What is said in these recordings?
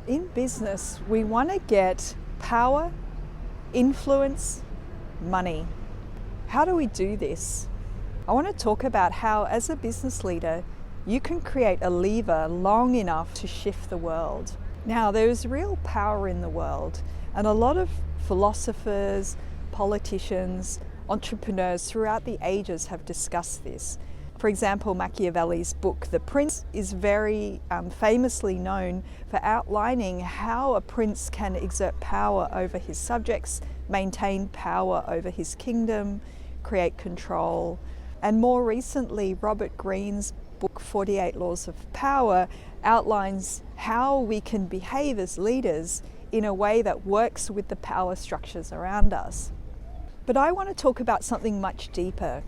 In business, we want to get power, influence, money. How do we do this? I want to talk about how, as a business leader, you can create a lever long enough to shift the world. Now, there's real power in the world, and a lot of philosophers, politicians, entrepreneurs throughout the ages have discussed this. For example, Machiavelli's book, The Prince, is very famously known for outlining how a prince can exert power over his subjects, maintain power over his kingdom, create control. And more recently, Robert Greene's book, 48 Laws of Power, outlines how we can behave as leaders in a way that works with the power structures around us. But I want to talk about something much deeper.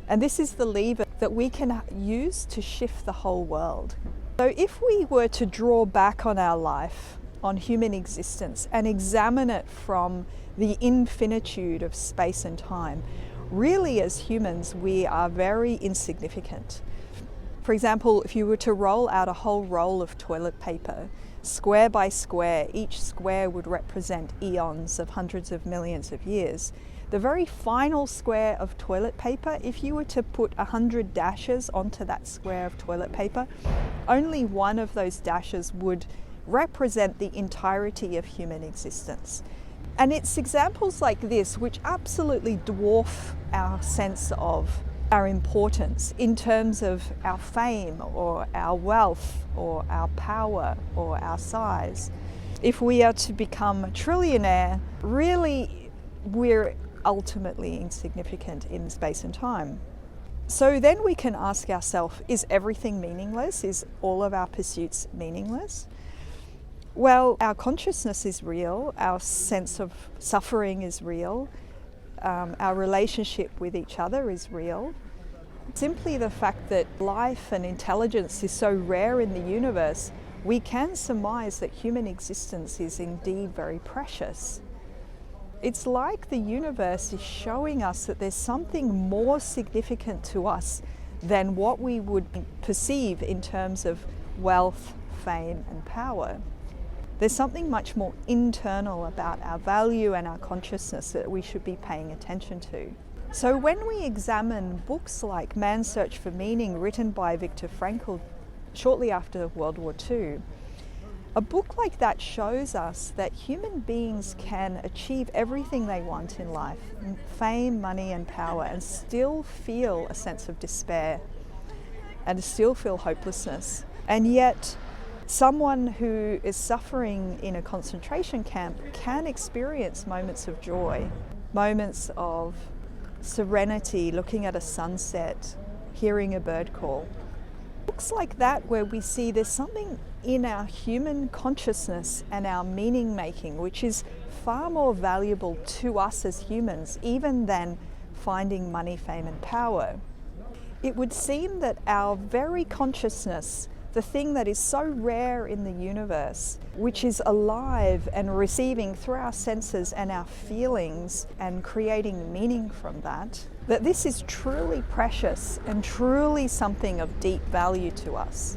And this is the lever that we can use to shift the whole world. So if we were to draw back on our life, on human existence, and examine it from the infinitude of space and time, really as humans, we are very insignificant. For example, if you were to roll out a whole roll of toilet paper, square by square, each square would represent eons of hundreds of millions of years. The very final square of toilet paper, if you were to put 100 dashes onto that square of toilet paper, only one of those dashes would represent the entirety of human existence. And it's examples like this which absolutely dwarf our sense of our importance in terms of our fame or our wealth or our power or our size. If we are to become a trillionaire, really we're ultimately insignificant in space and time. So then we can ask ourselves, is everything meaningless? Is all of our pursuits meaningless? Well, our consciousness is real, our sense of suffering is real, our relationship with each other is real. Simply the fact that life and intelligence is so rare in the universe, we can surmise that human existence is indeed very precious. It's like the universe is showing us that there's something more significant to us than what we would perceive in terms of wealth, fame, and power. There's something much more internal about our value and our consciousness that we should be paying attention to. So when we examine books like Man's Search for Meaning, written by Viktor Frankl shortly after World War II, a book like that shows us that human beings can achieve everything they want in life, fame, money, and power, and still feel a sense of despair and still feel hopelessness. And yet, someone who is suffering in a concentration camp can experience moments of joy, moments of serenity, looking at a sunset, hearing a bird call. Books like that where we see there's something in our human consciousness and our meaning making which is far more valuable to us as humans even than finding money, fame, and power. It would seem that our very consciousness, the thing that is so rare in the universe, which is alive and receiving through our senses and our feelings and creating meaning from that this is truly precious and truly something of deep value to us.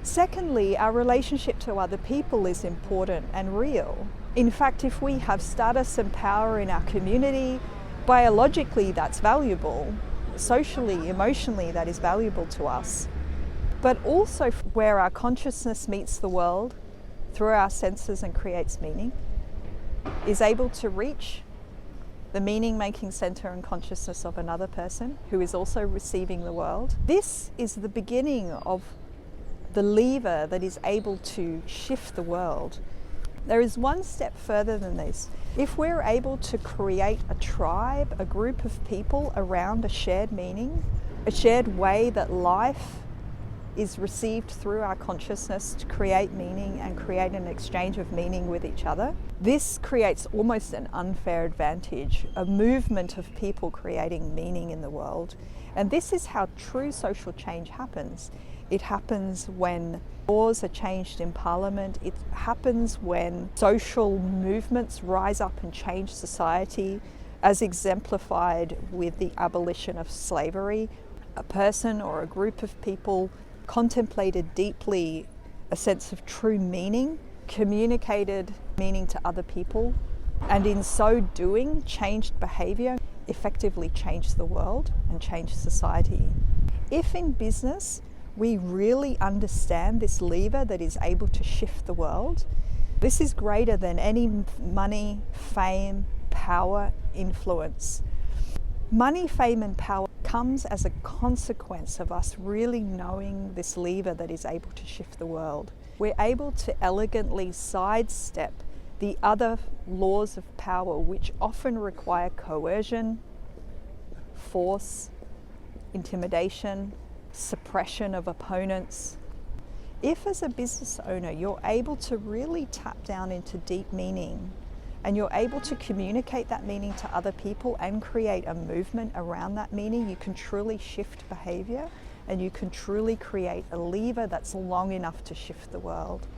Secondly, our relationship to other people is important and real. In fact, if we have status and power in our community, biologically that's valuable. Socially, emotionally, that is valuable to us. But also where our consciousness meets the world through our senses and creates meaning, is able to reach the meaning-making center and consciousness of another person who is also receiving the world. This is the beginning of the lever that is able to shift the world. There is one step further than this. If we're able to create a tribe, a group of people around a shared meaning, a shared way that life is received through our consciousness to create meaning and create an exchange of meaning with each other, this creates almost an unfair advantage, a movement of people creating meaning in the world. And this is how true social change happens. It happens when laws are changed in Parliament. It happens when social movements rise up and change society, as exemplified with the abolition of slavery. A person or a group of people contemplated deeply a sense of true meaning, communicated meaning to other people, and in so doing, changed behavior, effectively changed the world and changed society. If in business we really understand this lever that is able to shift the world, this is greater than any money, fame, power, influence. Money, fame, and power comes as a consequence of us really knowing this lever that is able to shift the world. We're able to elegantly sidestep the other laws of power, which often require coercion, force, intimidation, suppression of opponents. If as a business owner you're able to really tap down into deep meaning, and you're able to communicate that meaning to other people and create a movement around that meaning, you can truly shift behavior, and you can truly create a lever that's long enough to shift the world.